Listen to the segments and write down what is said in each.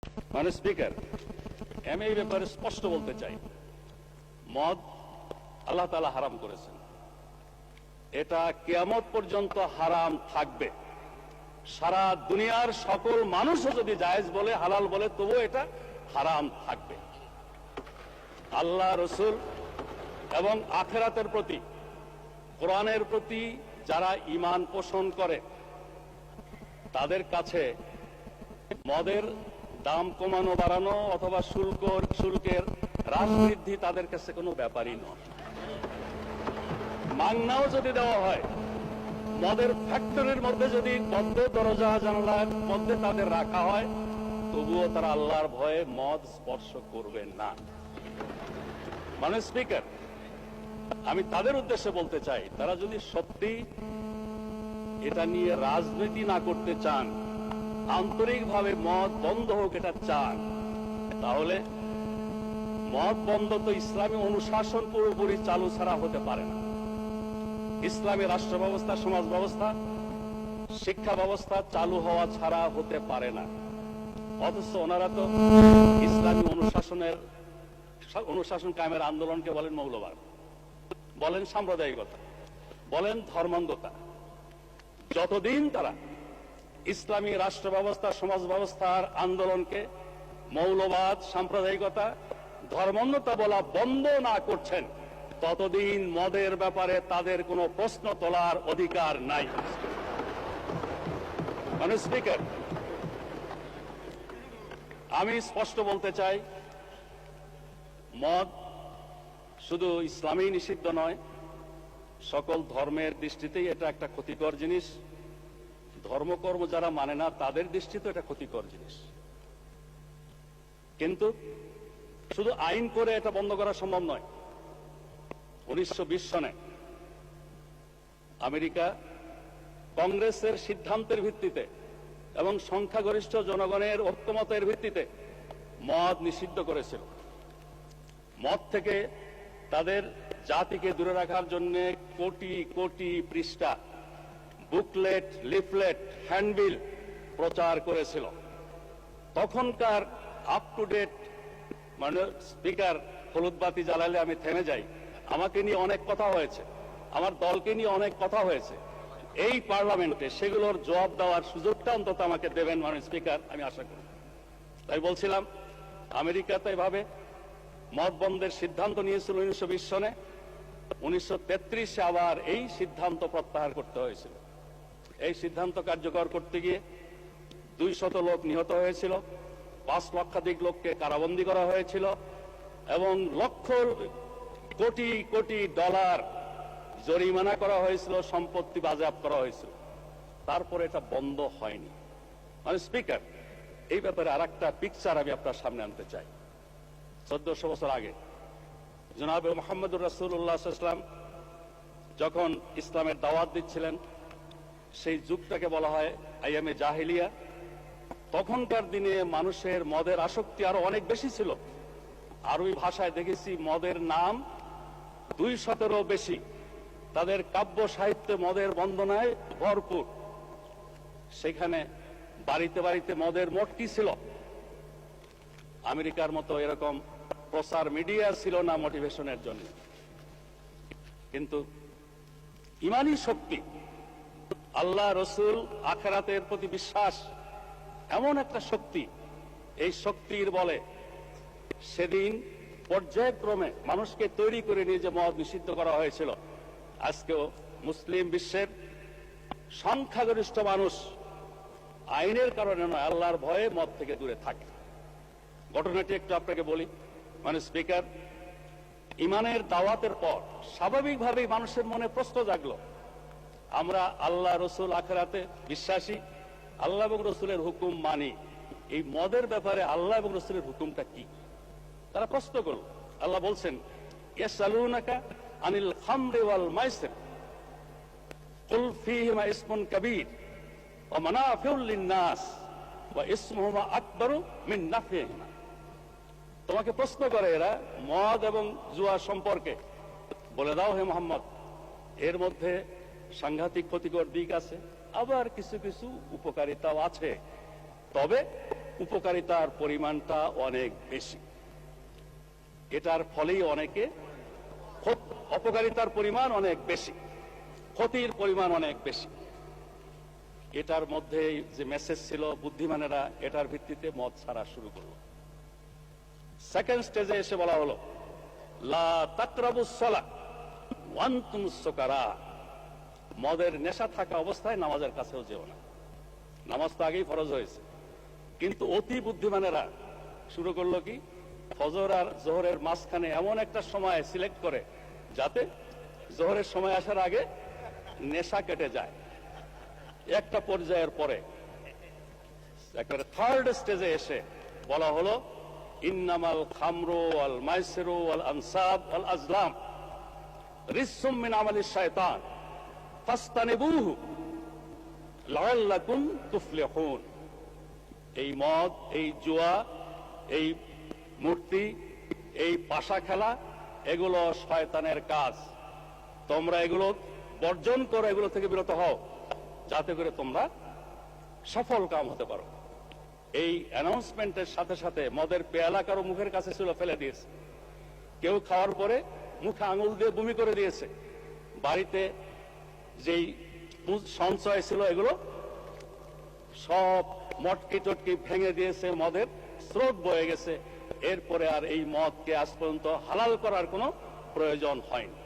মানে স্পিকার, আমি এই ব্যাপারে স্পষ্ট বলতে চাই, মদ আল্লাহ তাআলা হারাম করেছেন, এটা কিয়ামত পর্যন্ত হারাম থাকবে। সারা দুনিয়ার সকল মানুষও যদি জায়েজ বলে, হালাল বলে, তবুও এটা হারাম থাকবে। আল্লাহ, রসুল এবং আখিরাতের প্রতি, কোরআনের প্রতি যারা ঈমান পোষণ করে তাদের কাছে মদের দাম কমানো বাড়ানো অথবা শুল্কের হ্রাস বৃদ্ধি তাদের কাছে কোনো ব্যাপারই নয়। মাংনাও যদি দেওয়া হয়, মদের ফ্যাক্টরির মধ্যে যদি বদ্ধ দরজা জানালার মধ্যে তাদের রাখা হয়, তবুও তারা আল্লাহর ভয়ে মদ স্পর্শ করবে না। মানে স্পিকার, আমি তাদের উদ্দেশ্যে বলতে চাই, তারা যদি সত্যি এটা নিয়ে রাজনীতি না করতে চান, আন্তরিকভাবে মদ বন্ধ হোক এটা চান, তাহলে মদ বন্ধ তো ইসলামী অনুশাসন পুরোপুরি চালু ছাড়া হতে পারে না। ইসলামী রাষ্ট্র ব্যবস্থা, সমাজ ব্যবস্থা, শিক্ষা ব্যবস্থা চালু হওয়া ছাড়া হতে পারে না। অথচ ওনারা তো ইসলামী অনুশাসন কায়েমের আন্দোলনকে বলেন মৌলবাদ, বলেন সাম্প্রদায়িকতা, বলেন ধর্মান্ধতা। যতদিন তারা ইসলামী রাষ্ট্র ব্যবস্থা, সমাজ ব্যবস্থার আন্দোলনকে মৌলবাদ, সাম্প্রদায়িকতা, ধর্মান্ধতা বলা বন্ধ না করছেন, ততদিন মদের ব্যাপারে তাদের কোনো প্রশ্ন তোলার অধিকার নাই। মানে স্পিকার, আমি স্পষ্ট বলতে চাই, মদ শুধু ইসলামী নিষিদ্ধ নয়, সকল ধর্মের দৃষ্টিতেই এটা একটা ক্ষতিকর জিনিস। ধর্মকর্ম যারা মানে না তাদের দৃষ্টিতে এটা ক্ষতিকর জিনিস। কিন্তু শুধু আইন করে এটা বন্ধ করা সম্ভব নয়। 1920 সনে আমেরিকা কংগ্রেসের সিদ্ধান্তের ভিত্তিতে এবং সংখ্যাগরিষ্ঠ জনগণের ঐক্যমতের ভিত্তিতে মদ নিষিদ্ধ করেছিল। মদ থেকে তাদের জাতিকে দূরে রাখার জন্য কোটি কোটি পৃষ্ঠা বুকলেট, লিফলেট, হ্যান্ডবিল প্রচার করেছিল। তখনকার আপ টু ডেট, মানে স্পিকার, হলুদ বাতি জ্বালালে আমি থেমে যাই। আমাকে নিয়ে অনেক কথা হয়েছে, আমার দলকে নিয়ে অনেক কথা হয়েছে এই পার্লামেন্টে, সেগুলোর জবাব দেওয়ার সুযোগটা অন্তত আমাকে দেবেন মানে স্পিকার, আমি আশা করি। তাই বলছিলাম, আমেরিকাতে এভাবে মদ বন্ধের সিদ্ধান্ত নিয়েছিল 1920 সনে। 1933 আবার এই সিদ্ধান্ত প্রত্যাহার করতে হয়েছিল। এই সিদ্ধান্ত কার্যকর করতে গিয়ে 200 লোক নিহত হয়েছিল, 5 লক্ষাধিক লোককে কারাবন্দী করা হয়েছিল এবং লক্ষ কোটি কোটি ডলার জরিমানা করা হয়েছিল, সম্পত্তি বাজেয়াপ্ত করা হয়েছিল। তারপরে এটা বন্ধ হয়নি। মানে স্পিকার, এই ব্যাপারে আরেকটা পিকচার আমি আপনার সামনে আনতে চাই। 1400 বছর আগে জনাবে মুহাম্মদুর রাসূলুল্লাহ সাল্লাল্লাহু আলাইহি ওয়াসাল্লাম যখন ইসলামের দাওয়াত দিচ্ছিলেন, সেই যুগটাকে বলা হয় আইয়ামে জাহিলিয়া। তখনকার দিনে মানুষের মদের আসক্তি আরো অনেক বেশি ছিল। আরবি ভাষায় দেখেছি মদের নাম 200-এরও বেশি। তাদের কাব্য সাহিত্যে মদের বন্দনায় ভরপুর। সেখানে বাড়িতে বাড়িতে মদের মটকি ছিল। আমেরিকার মতো এরকম প্রচার মিডিয়া ছিল না মোটিভেশনের জন্য। কিন্তু ইমানি শক্তি, আল্লাহ, রসুল, আখিরাতের প্রতি বিশ্বাস এমন একটা শক্তি, এই শক্তির বলে সেদিন পর্যায়ক্রমে মানুষকে তৈরি করে নিয়ে যে মদ নিষিদ্ধ করা হয়েছিল, আজকেও মুসলিম বিশ্বের সংখ্যাগরিষ্ঠ মানুষ আইনের কারণে নয়, আল্লাহর ভয়ে মদ থেকে দূরে থাকে। ঘটনাটি একটু আপনাকে বলি। মানে স্পিকার, ইমানের দাওয়াতের পর স্বাভাবিকভাবেই মানুষের মনে প্রশ্ন জাগলো, আমরা আল্লাহ, রসুল, আখিরাতে বিশ্বাসী, আল্লাহ এবং রসুলের হুকুম মানি, এই মদের ব্যাপারে আল্লাহ এবং রসুলের হুকুমটা কি? তারা প্রশ্ন করল। আল্লাহ বলছেন, ইয়াসআলুনাকা আনিল খামরি ওয়াল মাইসির কুল ফীহিমা ইসমুন কাবীর ওয়া মানাফিউ লিন-নাস ওয়া ইসমুহুমা আকবারু মিন নাফইহিমা। তোমাকে প্রশ্ন করে এরা মদ এবং জুয়া সম্পর্কে। বলে দাও হে মুহাম্মদ, এর মধ্যে সাংঘাতিক ক্ষতিকর দিক আছে, আবার কিছু কিছু উপকারিতাও আছে। তবে উপকারিতার পরিমাণটা অনেক বেশি। এটার ফলেই অনেকে অপকারিতার পরিমাণ অনেক বেশি, ক্ষতির পরিমাণ অনেক বেশি। এটার মধ্যে যে মেসেজ ছিল, বুদ্ধিমানেরা এটার ভিত্তিতে মদ ছাড়া শুরু করলো। সেকেন্ড স্টেজে এসে বলা হলো, লা তাকরাবুস সালাহ ওয়া আনতুম সুকারা, মদের নেশা থাকা অবস্থায় নামাজের কাছেও যেও না। নামাজ তো আগেই ফরজ হয়েছে, কিন্তু অতি বুদ্ধিমানেরা শুরু করলো কি, ফজর আর জোহরের মাঝখানে এমন একটা সময় সিলেক্ট করে যাতে জোহরের সময় আসার আগে নেশা কেটে যায়। একটা পর্যায়ের পরে একেবারে থার্ড স্টেজে এসে বলা হলো, ইন্নামাল খামরু ওয়াল মাইসিরু ওয়াল আনসাব ওয়াল আজলাম রিজসুম মিন আমালিশ শায়তান ফাসতানিবুহু লাআল্লাকুম তুফলিহুন। এই মদ, এই জুয়া, এই মূর্তি, এই পাশা খেলা, এগুলো শয়তানের কাজ। তোমরা এগুলো বর্জন করো, এগুলো থেকে বিরত হও, যাতে করে তোমরা সফল কাম হতে পারো। এই অ্যানাউন্সমেন্টের সাথে সাথে মদের পেয়ালা কারো মুখের কাছে ছিল, ফেলে দিয়েছে। কেউ খাওয়ার পরে মুখে আঙুল দিয়ে বমি করে দিয়েছে। বাড়িতে যেই সঞ্চয় ছিল এগুলো সব মটকি টটকি ভেঙে দিয়েছে, মদের স্রোত বয়ে গেছে। এরপরে আর এই মদকে আজ পর্যন্ত হালাল করার কোনো প্রয়োজন হয়নি।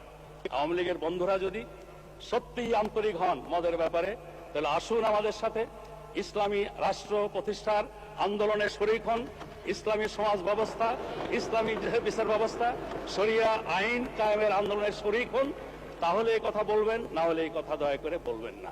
আওয়ামী লীগের বন্ধুরা যদি সত্যিই আন্তরিক হন মদের ব্যাপারে, তাহলে আসুন আমাদের সাথে ইসলামী রাষ্ট্র প্রতিষ্ঠার আন্দোলনে শরীক হন। ইসলামী সমাজ ব্যবস্থা, ইসলামী বিচার ব্যবস্থা, শরিয়া আইন কায়েমের আন্দোলনে শরীক হন। তাহলে এই কথা বলবেন, না হলে এই কথা দয়া করে বলবেন না।